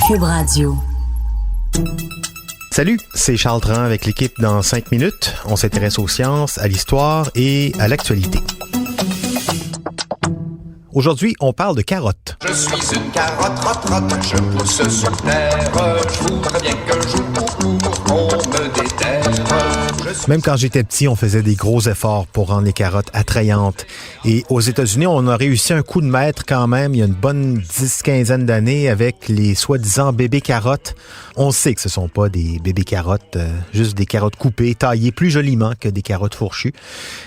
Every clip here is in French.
Cube Radio. Salut, c'est Charles Tran avec l'équipe dans 5 minutes. On s'intéresse aux sciences, à l'histoire et à l'actualité. Aujourd'hui, on parle de carottes. Je suis une carotte, rotte, je pousse sur terre. Je voudrais bien qu'un jour, on me déterre. Même quand j'étais petit, on faisait des gros efforts pour rendre les carottes attrayantes. Et aux États-Unis, on a réussi un coup de maître quand même il y a une bonne 10-15 d'années avec les soi-disant bébés carottes. On sait que ce sont pas des bébés carottes, juste des carottes coupées, taillées plus joliment que des carottes fourchues.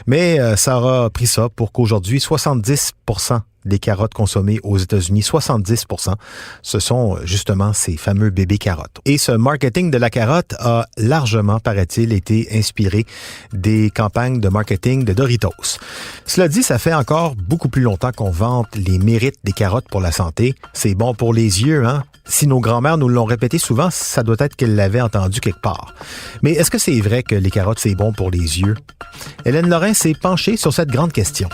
Mais ça aura pris ça pour qu'aujourd'hui, 70% des carottes consommées aux États-Unis, 70%, ce sont justement ces fameux bébés carottes. Et ce marketing de la carotte a largement, paraît-il, été inspiré des campagnes de marketing de Doritos. Cela dit, ça fait encore beaucoup plus longtemps qu'on vante les mérites des carottes pour la santé. C'est bon pour les yeux, hein? Si nos grands-mères nous l'ont répété souvent, ça doit être qu'elles l'avaient entendu quelque part. Mais est-ce que c'est vrai que les carottes, c'est bon pour les yeux? Hélène Lorrain s'est penchée sur cette grande question.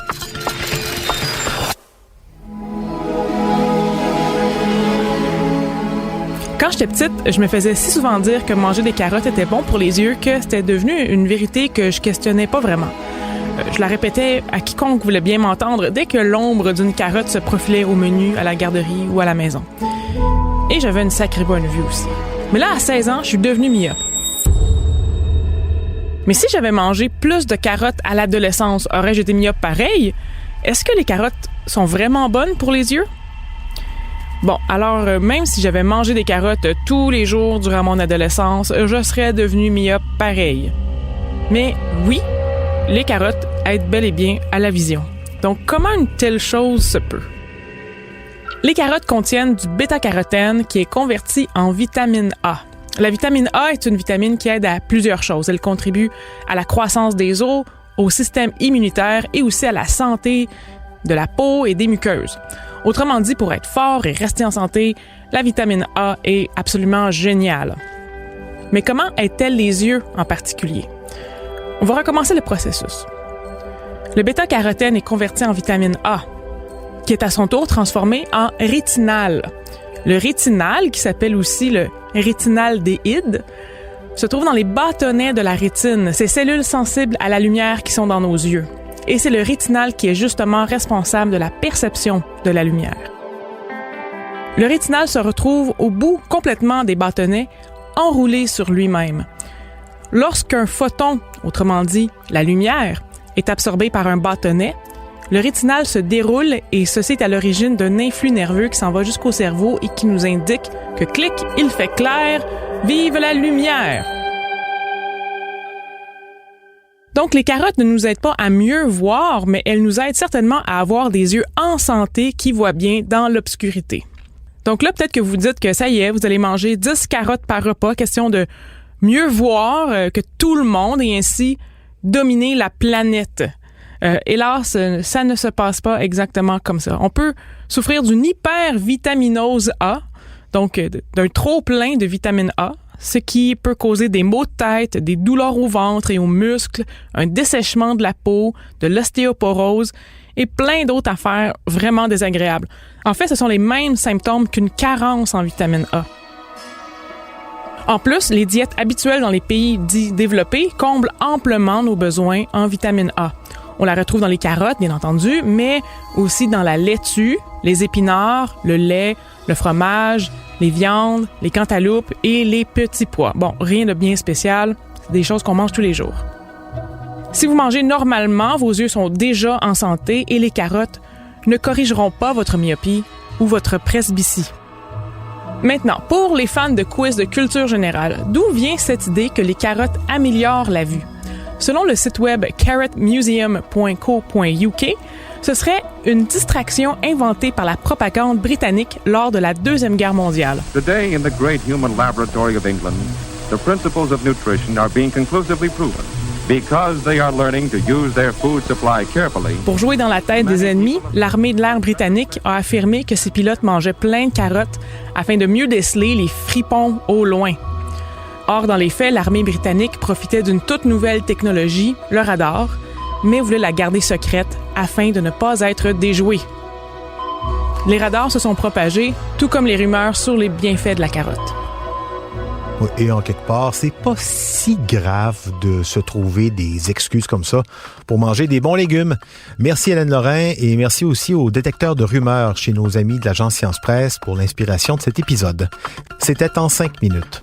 Quand j'étais petite, je me faisais si souvent dire que manger des carottes était bon pour les yeux que c'était devenu une vérité que je questionnais pas vraiment. Je la répétais à quiconque voulait bien m'entendre dès que l'ombre d'une carotte se profilait au menu, à la garderie ou à la maison. Et j'avais une sacrée bonne vue aussi. Mais là, à 16 ans, je suis devenue myope. Mais si j'avais mangé plus de carottes à l'adolescence, aurais-je été myope pareil? Est-ce que les carottes sont vraiment bonnes pour les yeux? Bon, alors, même si j'avais mangé des carottes tous les jours durant mon adolescence, je serais devenue myope pareil. Mais oui, les carottes aident bel et bien à la vision. Donc, comment une telle chose se peut? Les carottes contiennent du bêta-carotène qui est converti en vitamine A. La vitamine A est une vitamine qui aide à plusieurs choses. Elle contribue à la croissance des os, au système immunitaire et aussi à la santé de la peau et des muqueuses. Autrement dit, pour être fort et rester en santé, la vitamine A est absolument géniale. Mais comment aide-t-elle les yeux en particulier? On va recommencer le processus. Le bêta-carotène est converti en vitamine A, qui est à son tour transformé en rétinal. Le rétinal, qui s'appelle aussi le rétinaldéhyde, se trouve dans les bâtonnets de la rétine, ces cellules sensibles à la lumière qui sont dans nos yeux. Et c'est le rétinal qui est justement responsable de la perception de la lumière. Le rétinal se retrouve au bout complètement des bâtonnets, enroulé sur lui-même. Lorsqu'un photon, autrement dit la lumière, est absorbé par un bâtonnet, le rétinal se déroule et ceci est à l'origine d'un influx nerveux qui s'en va jusqu'au cerveau et qui nous indique que clic, il fait clair, vive la lumière! Donc, les carottes ne nous aident pas à mieux voir, mais elles nous aident certainement à avoir des yeux en santé qui voient bien dans l'obscurité. Donc là, peut-être que vous dites que ça y est, vous allez manger 10 carottes par repas, question de mieux voir que tout le monde et ainsi dominer la planète. Hélas, ça ne se passe pas exactement comme ça. On peut souffrir d'une hypervitaminose A, donc d'un trop-plein de vitamine A, ce qui peut causer des maux de tête, des douleurs au ventre et aux muscles, un dessèchement de la peau, de l'ostéoporose et plein d'autres affaires vraiment désagréables. En fait, ce sont les mêmes symptômes qu'une carence en vitamine A. En plus, les diètes habituelles dans les pays dits développés comblent amplement nos besoins en vitamine A. On la retrouve dans les carottes, bien entendu, mais aussi dans la laitue, les épinards, le lait, le fromage, les viandes, les cantaloupes et les petits pois. Bon, rien de bien spécial, c'est des choses qu'on mange tous les jours. Si vous mangez normalement, vos yeux sont déjà en santé et les carottes ne corrigeront pas votre myopie ou votre presbytie. Maintenant, pour les fans de quiz de culture générale, d'où vient cette idée que les carottes améliorent la vue? Selon le site web carrotmuseum.co.uk, ce serait une distraction inventée par la propagande britannique lors de la Deuxième Guerre mondiale. Today, in the great human laboratory of England, the principles of nutrition are being conclusively proven because they are learning to use their food supply carefully. Pour jouer dans la tête des ennemis, l'armée de l'air britannique a affirmé que ses pilotes mangeaient plein de carottes afin de mieux déceler les fripons au loin. Or, dans les faits, l'armée britannique profitait d'une toute nouvelle technologie, le radar, mais voulait la garder secrète afin de ne pas être déjouée. Les radars se sont propagés, tout comme les rumeurs sur les bienfaits de la carotte. Et en quelque part, c'est pas si grave de se trouver des excuses comme ça pour manger des bons légumes. Merci Hélène Lorrain et merci aussi au détecteur de rumeurs chez nos amis de l'agence Science Presse pour l'inspiration de cet épisode. C'était en 5 minutes.